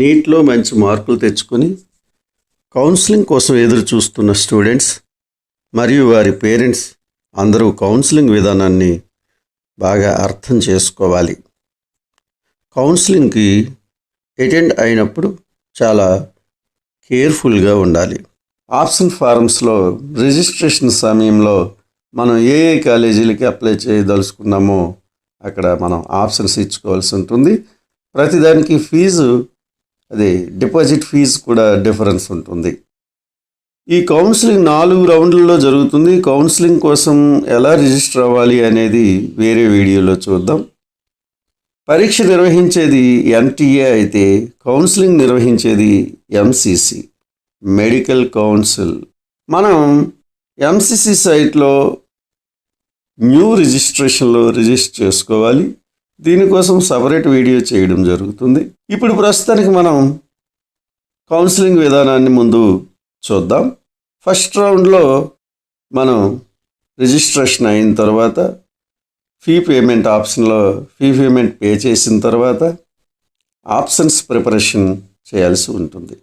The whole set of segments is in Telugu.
నీట్లో మంచి మార్కులు తెచ్చుకొని కౌన్సిలింగ్ కోసం ఎదురు చూస్తున్న స్టూడెంట్స్ మరియు వారి పేరెంట్స్ అందరూ కౌన్సిలింగ్ విధానాన్ని బాగా అర్థం చేసుకోవాలి. కౌన్సిలింగ్కి అటెండ్ అయినప్పుడు చాలా కేర్ఫుల్గా ఉండాలి. ఆప్షన్ ఫారమ్స్లో రిజిస్ట్రేషన్ సమయంలో మనం ఏ కాలేజీలకి అప్లై చేయదలుచుకున్నామో అక్కడ మనం ఆప్షన్స్ ఇచ్చుకోవాల్సి ఉంటుంది. ప్రతిదానికి ఫీజు డిపాజిట్ ఫీజు కూడా డిఫరెన్స్ ఉంటుంది. ఈ కౌన్సిలింగ్ 4 రౌండ్లలో జరుగుతుంది. కౌన్సిలింగ్ కోసం ఎలా రిజిస్టర్ అవ్వాలి అనేది వేరే వీడియోలో చూద్దాం. పరీక్ష నిర్వహించేది ఎన్టీఏ అయితే కౌన్సిలింగ్ నిర్వహించేది ఎంసీసీ, మెడికల్ కౌన్సిల్. మనం ఎంసీసీ సైట్లో న్యూ రిజిస్ట్రేషన్లో రిజిస్టర్ చేసుకోవాలి. దీనికోసం సపరేట్ వీడియో చేయడం జరుగుతుంది. ఇప్పుడు ప్రస్తుతానికి మనం కౌన్సిలింగ్ విధానాన్ని ముందు చూద్దాం. ఫస్ట్ రౌండ్లో మనం రిజిస్ట్రేషన్ అయిన తర్వాత ఫీ పేమెంట్ ఆప్షన్లో ఫీ పేమెంట్ పే చేసిన తర్వాత ఆప్షన్స్ ప్రిపరేషన్ చేయాల్సి ఉంటుంది.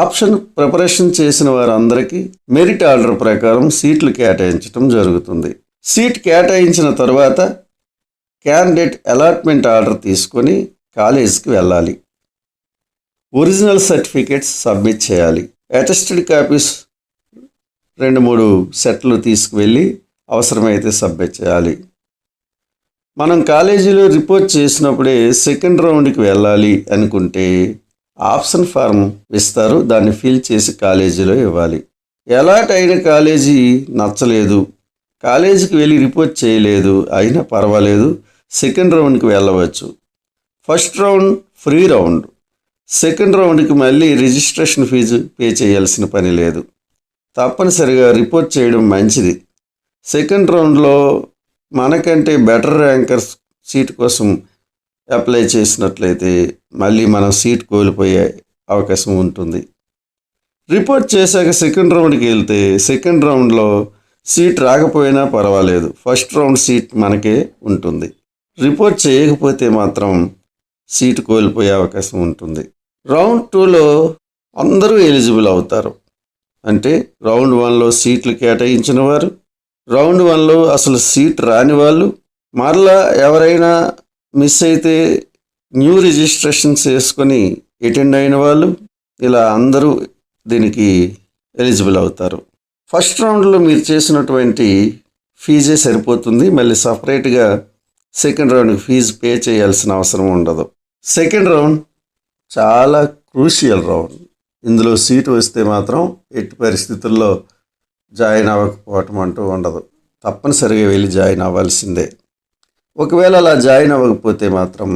ఆప్షన్ ప్రిపరేషన్ చేసిన వారందరికీ మెరిట్ ఆర్డర్ ప్రకారం సీట్లు కేటాయించడం జరుగుతుంది. సీట్ కేటాయించిన తర్వాత క్యాండిడేట్ అలాట్మెంట్ ఆర్డర్ తీసుకొని కాలేజీకి వెళ్ళాలి. ఒరిజినల్ సర్టిఫికేట్స్ సబ్మిట్ చేయాలి. అటెస్టెడ్ కాపీస్ 2-3 సెట్లు తీసుకువెళ్ళి అవసరమైతే సబ్మిట్ చేయాలి. మనం కాలేజీలో రిపోర్ట్ చేసినప్పుడే సెకండ్ రౌండ్కి వెళ్ళాలి అనుకుంటే ఆప్షన్ ఫారం ఇస్తారు. దాన్ని ఫిల్ చేసి కాలేజీలో ఇవ్వాలి. అలాట్ అయిన కాలేజీ నచ్చలేదు, కాలేజీకి వెళ్ళి రిపోర్ట్ చేయలేదు అయినా పర్వాలేదు, సెకండ్ రౌండ్కి వెళ్ళవచ్చు. First round free round. Second రౌండ్కి మళ్ళీ రిజిస్ట్రేషన్ ఫీజు పే చేయాల్సిన పని లేదు. తప్పనిసరిగా రిపోర్ట్ చేయడం మంచిది. సెకండ్ రౌండ్లో మనకంటే బెటర్ ర్యాంకర్స్ సీట్ కోసం అప్లై చేసినట్లయితే మళ్ళీ మనం సీట్ కోల్పోయే అవకాశం ఉంటుంది. రిపోర్ట్ చేశాక సెకండ్ రౌండ్కి వెళ్తే సెకండ్ రౌండ్లో సీట్ రాకపోయినా పర్వాలేదు, ఫస్ట్ రౌండ్ సీట్ మనకే ఉంటుంది. రిపోర్ట్ చేయకపోతే మాత్రం సీటు కోల్పోయే అవకాశం ఉంటుంది. రౌండ్ 2లో అందరూ ఎలిజిబుల్ అవుతారు. అంటే రౌండ్ 1లో సీట్లు కేటాయించిన వారు, రౌండ్ 1లో అసలు సీట్ రాని వాళ్ళు, మరలా ఎవరైనా మిస్ అయితే న్యూ రిజిస్ట్రేషన్స్ చేసుకొని అటెండ్ అయిన వాళ్ళు, ఇలా అందరూ దీనికి ఎలిజిబుల్ అవుతారు. ఫస్ట్ రౌండ్లో మీరు చేసినటువంటి ఫీజే సరిపోతుంది. మళ్ళీ సపరేట్గా సెకండ్ రౌండ్కి ఫీజు పే చేయాల్సిన అవసరం ఉండదు. సెకండ్ రౌండ్ చాలా క్రూషియల్ రౌండ్. ఇందులో సీటు వస్తే మాత్రం ఎట్టి పరిస్థితుల్లో జాయిన్ అవ్వకపోవటం అంటూ ఉండదు. తప్పనిసరిగా వెళ్ళి జాయిన్ అవ్వాల్సిందే. ఒకవేళ అలా జాయిన్ అవ్వకపోతే మాత్రం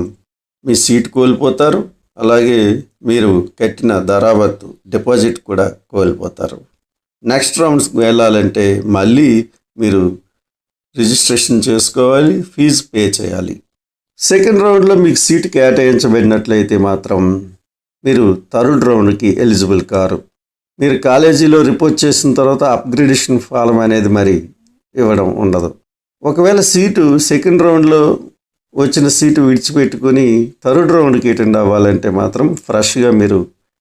మీ సీట్ కోల్పోతారు. అలాగే మీరు కట్టిన ధరావత్తు డిపాజిట్ కూడా కోల్పోతారు. నెక్స్ట్ రౌండ్స్కి వెళ్ళాలంటే మళ్ళీ మీరు రిజిస్ట్రేషన్ చేసుకోవాలి, ఫీజు పే చేయాలి. సెకండ్ రౌండ్లో మీకు సీటు కేటాయించబడినట్లయితే మాత్రం మీరు థర్డ్ రౌండ్కి ఎలిజిబుల్ కారు. మీరు కాలేజీలో రిపోర్ట్ చేసిన తర్వాత అప్గ్రేడేషన్ ఫారం అనేది మరి ఇవ్వడం ఉండదు. ఒకవేళ సీటు సెకండ్ రౌండ్లో వచ్చిన సీటు విడిచిపెట్టుకొని థర్డ్ రౌండ్కి అటెండ్ అవ్వాలంటే మాత్రం ఫ్రెష్గా మీరు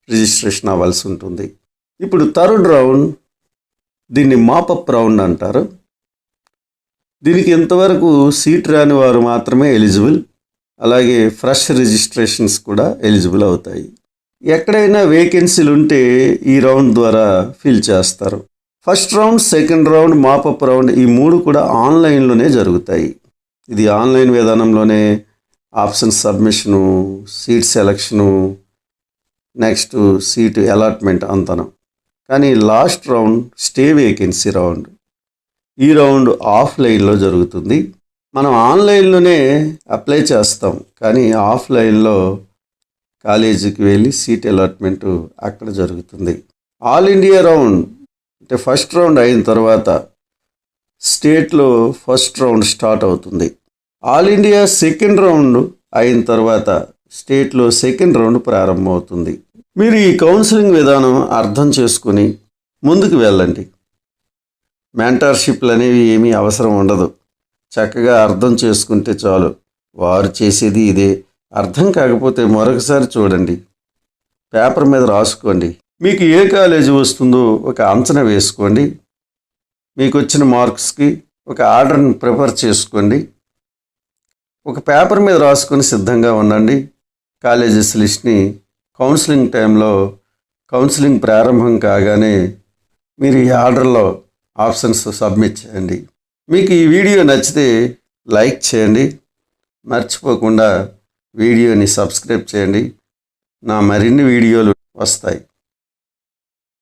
రిజిస్ట్రేషన్ అవ్వాల్సి ఉంటుంది. ఇప్పుడు థర్డ్ రౌండ్, దీన్ని మాపప్ రౌండ్ అంటారు. దీనికి ఇంతవరకు సీట్ రాని వారు మాత్రమే ఎలిజిబుల్. అలాగే ఫ్రెష్ రిజిస్ట్రేషన్స్ కూడా ఎలిజిబుల్ అవుతాయి. ఎక్కడైనా వేకెన్సీలు ఉంటే ఈ రౌండ్ ద్వారా ఫిల్ చేస్తారు. First round, second round, mop up round ఈ 3 కూడా ఆన్లైన్లోనే జరుగుతాయి. ఇది ఆన్లైన్ విధానంలోనే option submission, seat selection, next seat allotment అంతనం. కానీ last round stray vacancy round. ఈ రౌండ్ ఆఫ్లైన్లో జరుగుతుంది. మనం ఆన్లైన్లోనే అప్లై చేస్తాం, కానీ ఆఫ్లైన్లో కాలేజీకి వెళ్ళి సీట్ అలాట్మెంటు అక్కడ జరుగుతుంది. ఆల్ ఇండియా రౌండ్ అంటే ఫస్ట్ రౌండ్ అయిన తర్వాత స్టేట్లో ఫస్ట్ రౌండ్ స్టార్ట్ అవుతుంది. ఆల్ ఇండియా సెకండ్ రౌండ్ అయిన తర్వాత స్టేట్లో సెకండ్ రౌండ్ ప్రారంభమవుతుంది. మీరు ఈ కౌన్సిలింగ్ విధానం అర్థం చేసుకుని ముందుకు వెళ్ళండి. మెంటర్షిప్లు అనేవి ఏమీ అవసరం ఉండదు. చక్కగా అర్థం చేసుకుంటే చాలు. వారు చేసేది ఇదే, అర్థం కాకపోతే మరొకసారి చూడండి, పేపర్ మీద రాసుకోండి. మీకు ఏ కాలేజీ వస్తుందో ఒక అంచనా వేసుకోండి. మీకు వచ్చిన మార్క్స్కి ఒక ఆర్డర్ని ప్రిపేర్ చేసుకోండి. ఒక పేపర్ మీద రాసుకొని సిద్ధంగా ఉండండి. కాలేజెస్ లిస్ట్ని కౌన్సిలింగ్ టైంలో కౌన్సిలింగ్ ప్రారంభం కాగానే మీరు ఈ ఆర్డర్లో ఆప్షన్స్ సబ్మిట్ చేయండి. మీకు ఈ వీడియో నచ్చితే లైక్ చేయండి. మర్చిపోకుండా వీడియోని సబ్స్క్రైబ్ చేయండి. నా మరిన్ని వీడియోలు వస్తాయి.